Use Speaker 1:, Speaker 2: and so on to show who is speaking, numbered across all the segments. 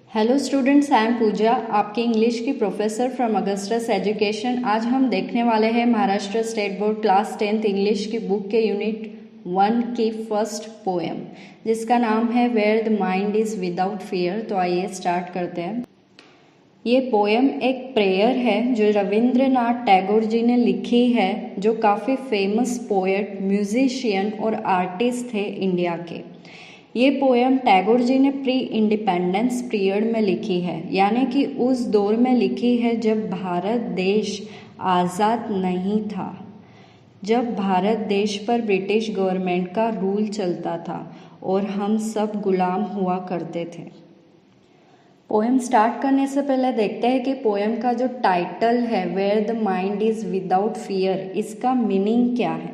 Speaker 1: Hello students, I am पूजा, आपके English की professor from Augustus education. आज हम देखने वाले हैं Maharashtra state board class 10th English की बुक के यूनिट 1 की फर्स्ट पोएम, जिसका नाम है where the mind is without fear. तो आइए स्टार्ट करते हैं। ये पोएम एक प्रेयर है जो रविंद्रनाथ टैगोर जी ने लिखी है, जो काफ़ी फेमस पोएट, म्यूजिशियन और आर्टिस्ट थे इंडिया के। ये पोएम टैगोर जी ने प्री इंडिपेंडेंस पीरियड में लिखी है, यानी कि उस दौर में लिखी है जब भारत देश आज़ाद नहीं था, जब भारत देश पर ब्रिटिश गवर्नमेंट का रूल चलता था और हम सब गुलाम हुआ करते थे। पोएम स्टार्ट करने से पहले देखते हैं कि पोएम का जो टाइटल है where the mind is without fear, इसका मीनिंग क्या है।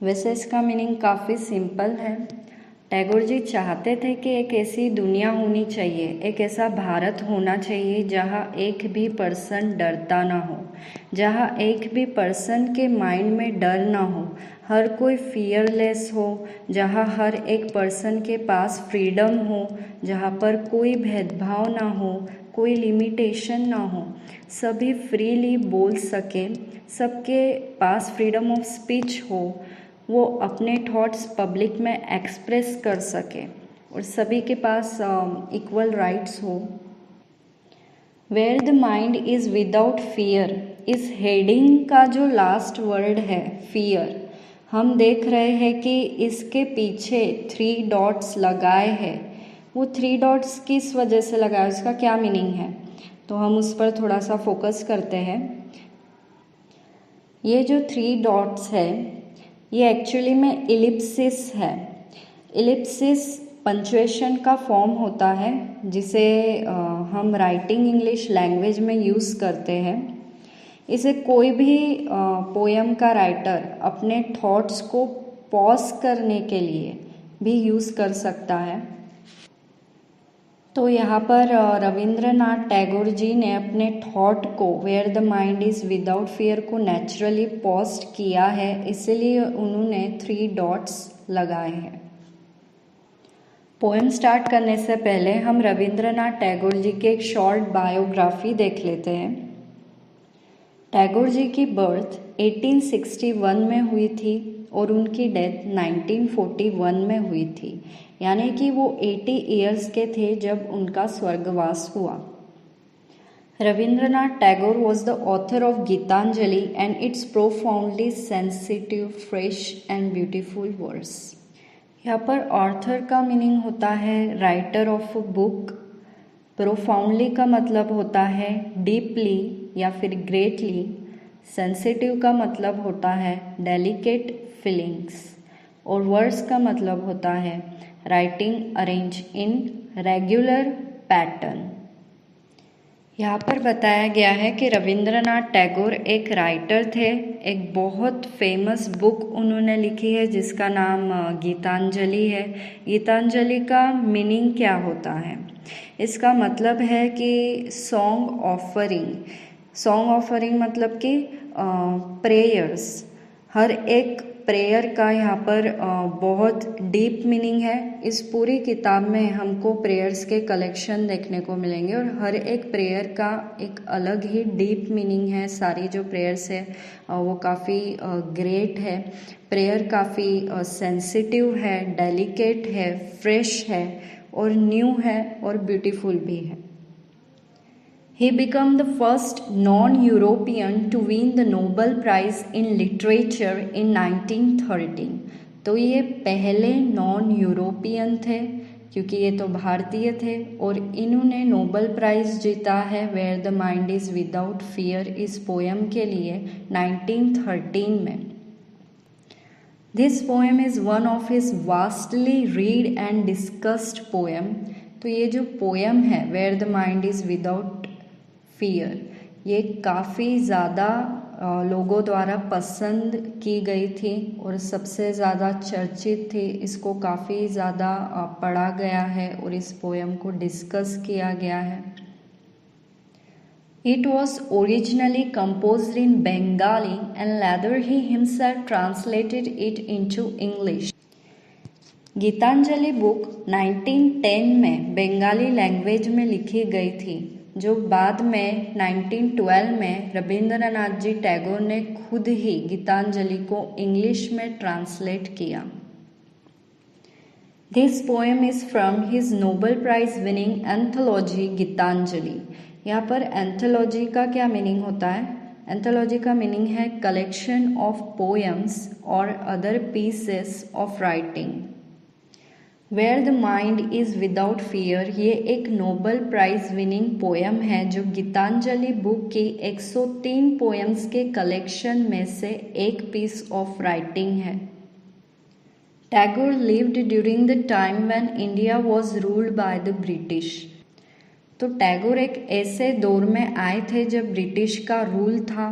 Speaker 1: वैसे इसका मीनिंग काफ़ी सिंपल है। टैगोर जी चाहते थे कि एक ऐसी दुनिया होनी चाहिए, एक ऐसा भारत होना चाहिए जहाँ एक भी पर्सन डरता ना हो, जहाँ एक भी पर्सन के माइंड में डर ना हो, हर कोई फियरलेस हो, जहाँ हर एक पर्सन के पास फ्रीडम हो, जहाँ पर कोई भेदभाव ना हो, कोई लिमिटेशन ना हो, सभी फ्रीली बोल सके, सबके पास फ्रीडम ऑफ स्पीच हो, वो अपने थॉट्स पब्लिक में एक्सप्रेस कर सके और सभी के पास इक्वल राइट्स हो। Where the mind is without fear, इस हेडिंग का जो लास्ट वर्ड है फियर, हम देख रहे हैं कि इसके पीछे 3 डॉट्स लगाए हैं। वो 3 डॉट्स किस वजह से लगाए, उसका क्या मीनिंग है, तो हम उस पर थोड़ा सा फोकस करते हैं। ये जो 3 डॉट्स है ये एक्चुअली में इलिप्सिस है। इलिप्सिस पंक्चुएशन का फॉर्म होता है जिसे हम राइटिंग इंग्लिश लैंग्वेज में यूज़ करते हैं। इसे कोई भी पोएम का राइटर अपने थॉट्स को पॉज करने के लिए भी यूज़ कर सकता है। तो यहाँ पर रविंद्रनाथ टैगोर जी ने अपने थॉट को where the mind is without fear को नेचुरली पॉज किया है, इसीलिए उन्होंने 3 डॉट्स लगाए हैं। पोएम स्टार्ट करने से पहले हम रविंद्रनाथ टैगोर जी की एक शॉर्ट बायोग्राफी देख लेते हैं। टैगोर जी की बर्थ 1861 में हुई थी और उनकी डेथ 1941 में हुई थी, यानी कि वो 80 ईयर्स के थे जब उनका स्वर्गवास हुआ। Rabindranath Tagore was the author of Gitanjali and it's profoundly sensitive, fresh and beautiful verse. यहाँ पर ऑथर का मीनिंग होता है writer of a book. Profoundly का मतलब होता है डीपली या फिर ग्रेटली। सेंसिटिव का मतलब होता है डेलिकेट फीलिंग्स। और वर्ड्स का मतलब होता है writing arrange in regular pattern. यहाँ पर बताया गया है कि रविंद्रनाथ टैगोर एक राइटर थे। एक बहुत फेमस बुक उन्होंने लिखी है जिसका नाम गीतांजलि है। गीतांजलि का मीनिंग क्या होता है, इसका मतलब है कि सॉन्ग ऑफरिंग। सॉन्ग ऑफरिंग मतलब कि प्रेयर्स। हर एक प्रेयर का यहाँ पर बहुत डीप मीनिंग है। इस पूरी किताब में हमको प्रेयर्स के कलेक्शन देखने को मिलेंगे और हर एक प्रेयर का एक अलग ही डीप मीनिंग है। सारी जो प्रेयर्स है वो काफ़ी ग्रेट है। प्रेयर काफ़ी सेंसिटिव है, डेलिकेट है, फ्रेश है और न्यू है और ब्यूटीफुल भी है। He became the first non-European to win the Nobel Prize in Literature in 1913। तो ये पहले नॉन यूरोपियन थे क्योंकि ये तो भारतीय थे और इन्होंने नोबेल प्राइज़ जीता है where the mind is without fear इस पोएम के लिए 1913 में। This poem is one of his vastly read and discussed poem. तो ये जो पोएम है where the mind is without fear, ये काफ़ी ज़्यादा लोगों द्वारा पसंद की गई थी और सबसे ज़्यादा चर्चित थी। इसको काफ़ी ज़्यादा पढ़ा गया है और इस पोएम को डिस्कस किया गया है। It was originally composed in Bengali and later he himself translated it into English. Gitanjali book 1910 में बंगाली लैंग्वेज में लिखी गई थी, जो बाद में 1912 में रविंद्रनाथ जी टैगोर ने खुद ही गीतांजलि को इंग्लिश में ट्रांसलेट किया। This poem is from his Nobel prize winning anthology Gitanjali. यहाँ पर एंथोलॉजी का क्या मीनिंग होता है? एंथोलॉजी का मीनिंग है कलेक्शन ऑफ पोएम्स और other pieces of writing. Where the mind is without fear, ये एक नोबेल प्राइज विनिंग पोएम है जो गीतांजलि बुक की 103 पोएम्स के कलेक्शन में से एक पीस ऑफ राइटिंग है। Tagore lived during the time when India was ruled by the British. तो टैगोर एक ऐसे दौर में आए थे जब ब्रिटिश का रूल था।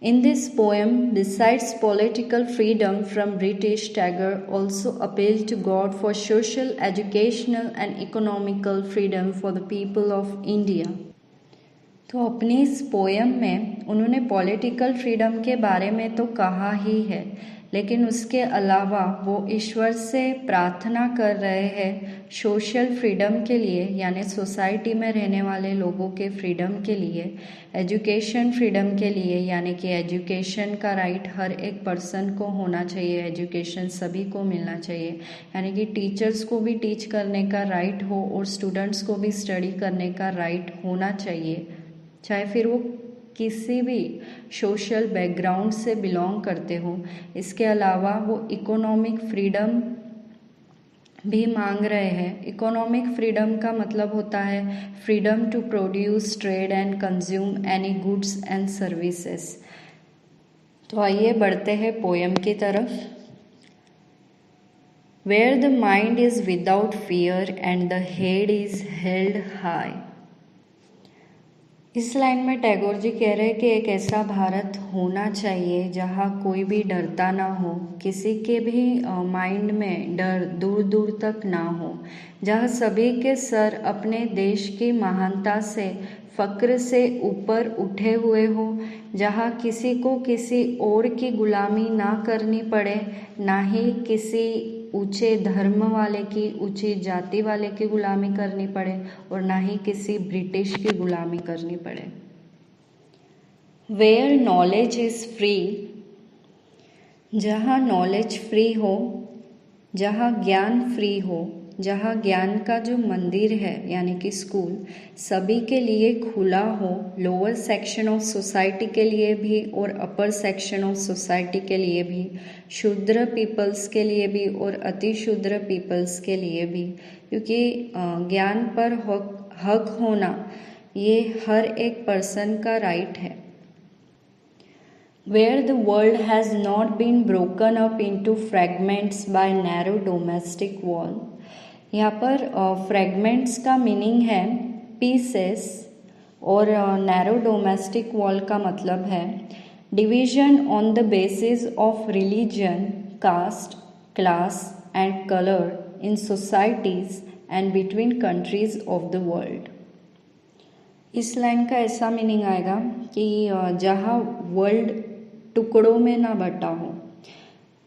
Speaker 1: In this poem, besides political freedom from British, Tagore also appeal to God for social, educational and economical freedom for the people of India. तो अपनी इस पोएम में उन्होंने पॉलिटिकल फ्रीडम के बारे में तो कहा ही है, लेकिन उसके अलावा वो ईश्वर से प्रार्थना कर रहे हैं सोशल फ्रीडम के लिए, यानी सोसाइटी में रहने वाले लोगों के फ्रीडम के लिए, एजुकेशन फ्रीडम के लिए, यानी कि एजुकेशन का राइट हर एक पर्सन को होना चाहिए, एजुकेशन सभी को मिलना चाहिए, यानी कि टीचर्स को भी टीच करने का राइट हो और स्टूडेंट्स को भी स्टडी करने का राइट होना चाहिए, चाहे फिर वो किसी भी सोशल बैकग्राउंड से बिलोंग करते हो। इसके अलावा वो इकोनॉमिक फ्रीडम भी मांग रहे हैं। इकोनॉमिक फ्रीडम का मतलब होता है freedom to produce, trade and consume any goods and services. तो आइए बढ़ते हैं पोएम की तरफ। Where the mind is without fear and the head is held high. इस लाइन में टैगोर जी कह रहे हैं कि एक ऐसा भारत होना चाहिए जहाँ कोई भी डरता ना हो, किसी के भी माइंड में डर दूर दूर तक ना हो, जहाँ सभी के सर अपने देश की महानता से, फक्र से ऊपर उठे हुए हो, जहाँ किसी को किसी और की गुलामी ना करनी पड़े, ना ही किसी ऊंचे धर्म वाले की, ऊंची जाति वाले की गुलामी करनी पड़े, और ना ही किसी ब्रिटिश की गुलामी करनी पड़े। वेयर नॉलेज इज फ्री, जहाँ नॉलेज फ्री हो, जहाँ ज्ञान फ्री हो, जहाँ ज्ञान का जो मंदिर है यानी कि स्कूल सभी के लिए खुला हो, लोअर सेक्शन ऑफ सोसाइटी के लिए भी और अपर सेक्शन ऑफ सोसाइटी के लिए भी, शूद्र पीपल्स के लिए भी और अति शूद्र पीपल्स के लिए भी, क्योंकि ज्ञान पर हक होना ये हर एक पर्सन का राइट है। Where the world has not been broken up into fragments by narrow domestic wall, यहाँ पर फ्रैगमेंट्स का मीनिंग है पीसेस और नैरो डोमेस्टिक वॉल का मतलब है division on the basis of religion, caste, class and colour in societies and between countries of the world. इस line का ऐसा मीनिंग आएगा कि जहाँ वर्ल्ड टुकड़ों में ना बटा हो।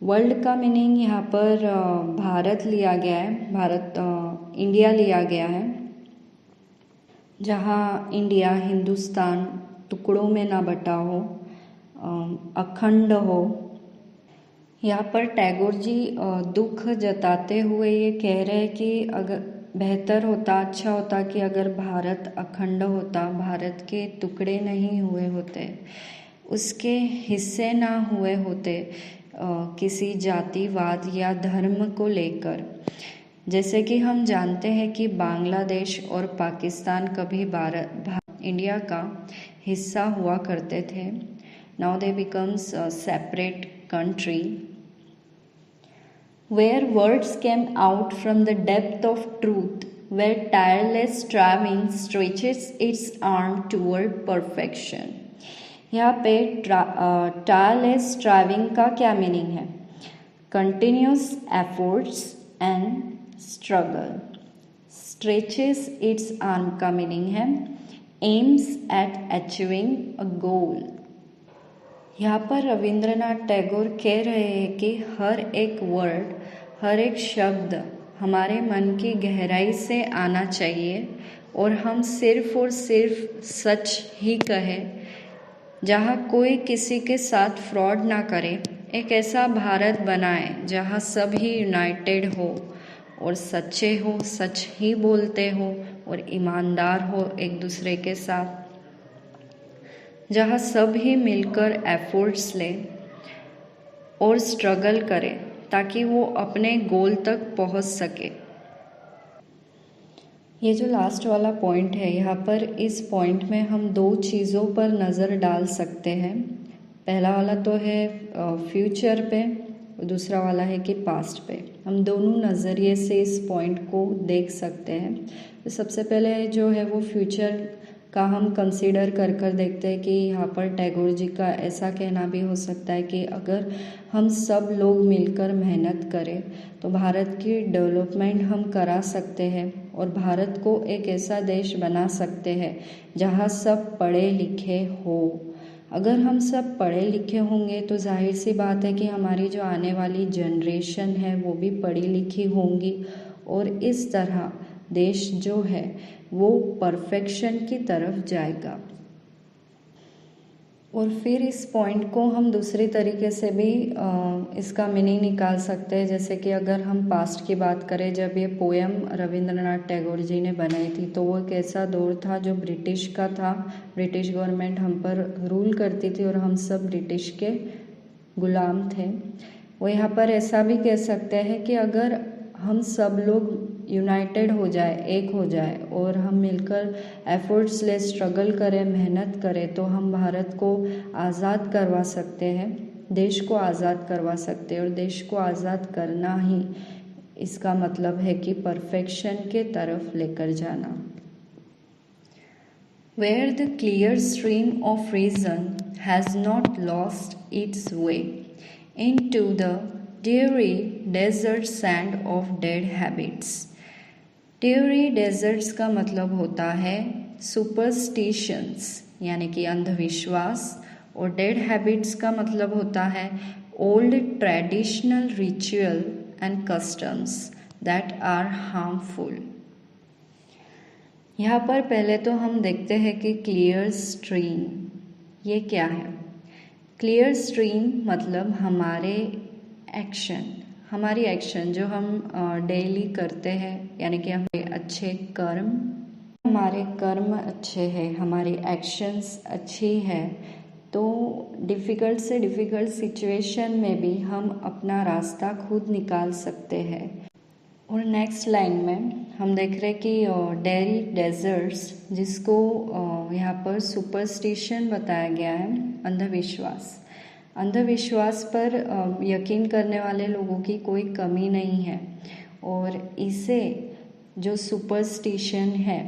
Speaker 1: वर्ल्ड का मीनिंग यहाँ पर भारत लिया गया है, भारत इंडिया लिया गया है, जहाँ इंडिया हिंदुस्तान टुकड़ों में ना बटा हो, अखंड हो। यहाँ पर टैगोर जी दुख जताते हुए ये कह रहे हैं कि अगर बेहतर होता, अच्छा होता कि अगर भारत अखंड होता, भारत के टुकड़े नहीं हुए होते, उसके हिस्से ना हुए होते किसी जातिवाद या धर्म को लेकर। जैसे कि हम जानते हैं कि बांग्लादेश और पाकिस्तान कभी इंडिया का हिस्सा हुआ करते थे। Now they becomes separate country. Where words came out from the depth of truth, where tireless striving stretches its arm toward perfection। यहाँ पे टायरलेस स्ट्राइविंग का क्या मीनिंग है? Continuous efforts and struggle. Stretches it's arm का meaning है aims at achieving a गोल। यहाँ पर रविंद्रनाथ टैगोर कह रहे हैं कि हर एक वर्ड, हर एक शब्द हमारे मन की गहराई से आना चाहिए और हम सिर्फ और सिर्फ सच ही कहें, जहाँ कोई किसी के साथ फ्रॉड ना करे। एक ऐसा भारत बनाएं जहाँ सब ही यूनाइटेड हो और सच्चे हो, सच ही बोलते हो और ईमानदार हो एक दूसरे के साथ, जहाँ सब ही मिलकर एफर्ट्स लें और स्ट्रगल करें ताकि वो अपने गोल तक पहुंच सके। ये जो लास्ट वाला पॉइंट है, यहाँ पर इस पॉइंट में हम दो चीज़ों पर नज़र डाल सकते हैं। पहला वाला तो है फ्यूचर पे, दूसरा वाला है कि पास्ट पे। हम दोनों नज़रिए से इस पॉइंट को देख सकते हैं। तो सबसे पहले जो है वो फ्यूचर का हम कंसीडर कर कर देखते हैं कि यहाँ पर टैगोर जी का ऐसा कहना भी हो सकता है कि अगर हम सब लोग मिलकर मेहनत करें तो भारत की डेवलपमेंट हम करा सकते हैं और भारत को एक ऐसा देश बना सकते हैं जहाँ सब पढ़े लिखे हो। अगर हम सब पढ़े लिखे होंगे तो जाहिर सी बात है कि हमारी जो आने वाली जनरेशन है वो भी पढ़ी लिखी होंगी और इस तरह देश जो है वो परफेक्शन की तरफ जाएगा। और फिर इस पॉइंट को हम दूसरी तरीके से भी इसका मीनिंग निकाल सकते हैं। जैसे कि अगर हम पास्ट की बात करें, जब ये पोएम रविंद्रनाथ टैगोर जी ने बनाई थी तो वो एक ऐसा दौर था जो ब्रिटिश का था। ब्रिटिश गवर्नमेंट हम पर रूल करती थी और हम सब ब्रिटिश के गुलाम थे। वो यहाँ पर ऐसा भी कह सकते हैं कि अगर हम सब लोग यूनाइटेड हो जाए, एक हो जाए और हम मिलकर एफर्ट्स ले, स्ट्रगल करें, मेहनत करें तो हम भारत को आज़ाद करवा सकते हैं, देश को आज़ाद करवा सकते हैं। और देश को आज़ाद करना ही इसका मतलब है कि परफेक्शन के तरफ लेकर जाना। Where the clear stream of reason has not lost its way into the dreary desert sand of dead habits. Dreary deserts का मतलब होता है सुपरस्टिशंस यानी कि अंधविश्वास, और डेड हैबिट्स का मतलब होता है old traditional ritual and customs that are harmful. यहाँ पर पहले तो हम देखते हैं कि क्लियर स्ट्रीम ये क्या है। क्लियर स्ट्रीम मतलब हमारी एक्शन जो हम डेली करते हैं, यानी कि हमारे कर्म अच्छे हैं, हमारी एक्शंस अच्छी है, तो डिफ़िकल्ट से डिफ़िकल्ट सिचुएशन में भी हम अपना रास्ता खुद निकाल सकते हैं। और नेक्स्ट लाइन में हम देख रहे हैं कि डेरी डेजर्ट्स, जिसको यहाँ पर सुपरस्टिशन बताया गया है, अंधविश्वास पर यकीन करने वाले लोगों की कोई कमी नहीं है। और इसे जो सुपरस्टिशन है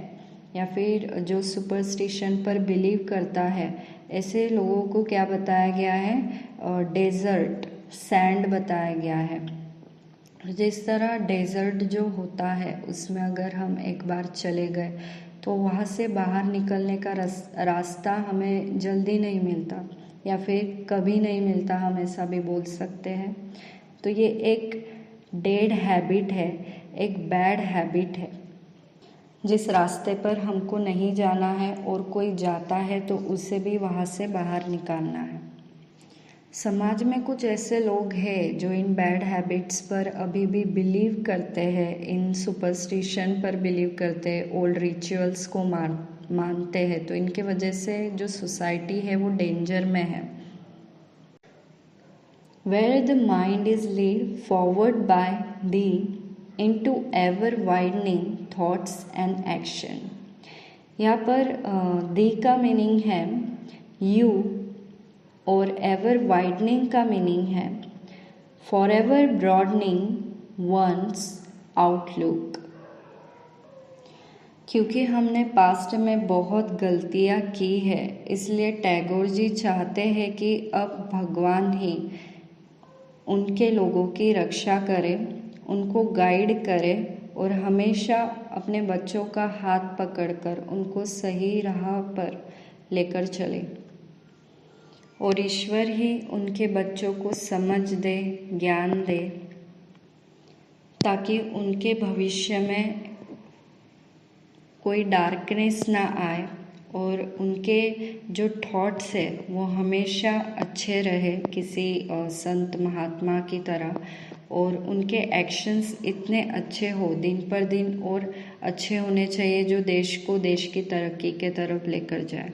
Speaker 1: या फिर जो सुपरस्टिशन पर बिलीव करता है, ऐसे लोगों को क्या बताया गया है, डेजर्ट सैंड बताया गया है। जिस तरह डेजर्ट जो होता है उसमें अगर हम एक बार चले गए तो वहाँ से बाहर निकलने का रास्ता हमें जल्दी नहीं मिलता या फिर कभी नहीं मिलता, हम ऐसा भी बोल सकते हैं। तो ये एक डेड हैबिट है, एक बैड हैबिट है। जिस रास्ते पर हमको नहीं जाना है और कोई जाता है तो उसे भी वहाँ से बाहर निकालना है। समाज में कुछ ऐसे लोग हैं जो इन बैड हैबिट्स पर अभी भी बिलीव करते हैं, इन सुपरस्टिशन पर बिलीव करते हैं, ओल्ड रिचुअल्स को मानते हैं। तो इनके वजह से जो सोसाइटी है वो डेंजर में है। Where the mind is led forward by thee into ever widening thoughts and action. यहाँ पर दी का मीनिंग है यू और एवर वाइडनिंग का मीनिंग है for ever broadening one's outlook. क्योंकि हमने पास्ट में बहुत गलतियाँ की है, इसलिए टैगोर जी चाहते हैं कि अब भगवान ही उनके लोगों की रक्षा करे, उनको गाइड करे और हमेशा अपने बच्चों का हाथ पकड़कर उनको सही राह पर लेकर चले और ईश्वर ही उनके बच्चों को समझ दे, ज्ञान दे। ताकि उनके भविष्य में कोई डार्कनेस ना आए और उनके जो थॉट्स है वो हमेशा अच्छे रहे किसी संत महात्मा की तरह, और उनके एक्शंस इतने अच्छे हो दिन पर दिन और अच्छे होने चाहिए जो देश को देश की तरक्की के तरफ लेकर जाए।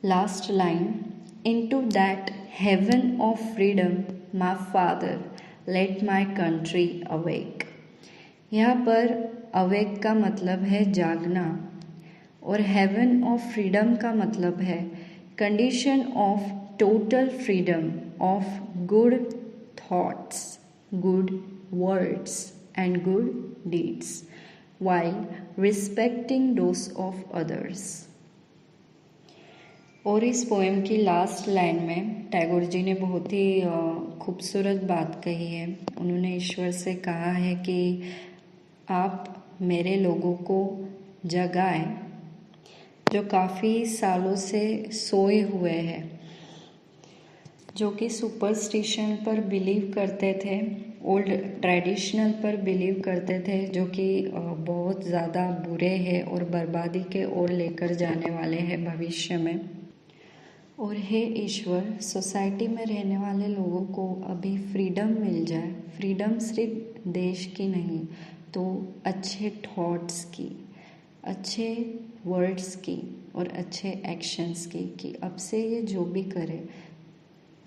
Speaker 1: Last line, into that heaven of freedom my father let my country awake. यहाँ पर अवेक का मतलब है जागना, और हेवन ऑफ फ्रीडम का मतलब है condition of total freedom of good thoughts, good words and good deeds while respecting those of others। और इस पोएम की लास्ट लाइन में टैगोर जी ने बहुत ही खूबसूरत बात कही है। उन्होंने ईश्वर से कहा है कि आप मेरे लोगों को जगाएं जो काफ़ी सालों से सोए हुए हैं, जो कि सुपरस्टिशन पर बिलीव करते थे, ओल्ड ट्रेडिशनल पर बिलीव करते थे, जो कि बहुत ज़्यादा बुरे हैं और बर्बादी के ओर लेकर जाने वाले हैं भविष्य में। और हे ईश्वर, सोसाइटी में रहने वाले लोगों को अभी फ्रीडम मिल जाए, फ्रीडम सिर्फ देश की नहीं तो अच्छे थॉट्स की, अच्छे वर्ड्स की और अच्छे एक्शंस की, कि अब से ये जो भी करे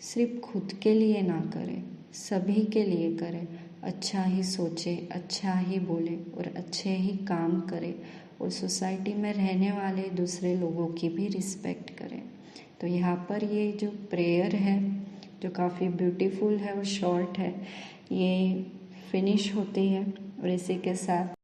Speaker 1: सिर्फ खुद के लिए ना करे, सभी के लिए करे, अच्छा ही सोचे, अच्छा ही बोले और अच्छे ही काम करे, और सोसाइटी में रहने वाले दूसरे लोगों की भी रिस्पेक्ट करे। तो यहाँ पर ये जो प्रेयर है जो काफ़ी ब्यूटीफुल है और शॉर्ट है, ये फिनिश होती है। और इसी के साथ